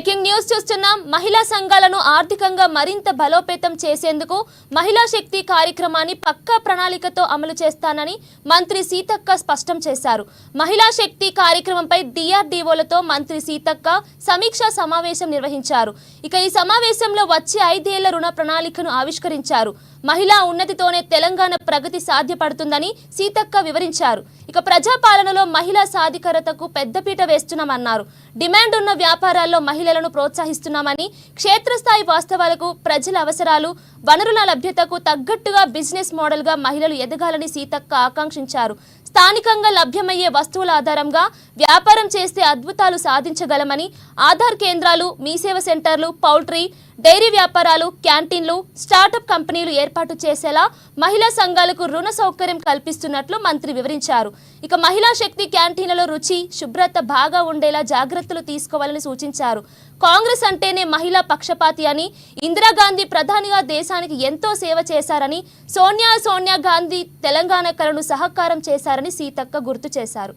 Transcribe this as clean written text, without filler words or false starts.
Breaking news చూస్తున్నాం. మహిళా సంఘాలను ఆర్థికంగా మరింత బలోపేతం చేసేందుకు మహిళా శక్తి కార్యక్రమాన్ని పక్కా ప్రణాళికతో అమలు చేస్తానని మంత్రి సీతక్క స్పష్టం చేశారు. మహిళా శక్తి కార్యక్రమంపై డిఆర్డీఓలతో మంత్రి సీతక్క సమీక్షా సమావేశం నిర్వహించారు. ఈ సమావేశంలో వచ్చే 5 ఏళ్ల రుణ ప్రణాళికను ఆవిష్కరించారు. మహిళా ఉన్నతితోనే తెలంగాణ ప్రగతి సాధ్యపడుతుందని సీతక్క వివరించారు. ప్రజాపాలనలో మహిళా సాధికారతకు పెద్దపీట వేస్తున్నామన్నారు. డిమాండ్ ఉన్న వ్యాపారాల్లో మహిళలను ప్రోత్సహిస్తున్నామని, క్షేత్రస్థాయి వాస్తవాలకు, ప్రజల అవసరాలు, వనరుల లభ్యతకు తగ్గట్టుగా బిజినెస్ మోడల్గా మహిళలు ఎదగాలని సీతక్క ఆకాంక్షించారు. స్థానికంగా లభ్యమయ్యే వస్తువుల ఆధారంగా వ్యాపారం చేస్తే అద్భుతాలు సాధించగలమని, ఆధార్ కేంద్రాలు, మీసేవ సెంటర్లు, పౌల్ట్రీ, డైరీ వ్యాపారాలు, క్యాంటీన్లు, స్టార్టప్ కంపెనీలు ఏర్పాటు చేసేలా మహిళా సంఘాలకు రుణ సౌకర్యం కల్పిస్తున్నట్లు మంత్రి వివరించారు. మహిళా శక్తి క్యాంటీన్లలో రుచి, శుభ్రత బాగా ఉండేలా జాగ్రత్తలు తీసుకోవాలని సూచించారు. కాంగ్రెస్ అంటేనే మహిళా పక్షపాతి అని, ఇందిరాగాంధీ ప్రధానిగా దేశానికి ఎంతో సేవ చేశారని, సోనియా గాంధీ తెలంగాణ కళను సహకారం చేశారని సీతక్క గుర్తు చేశారు.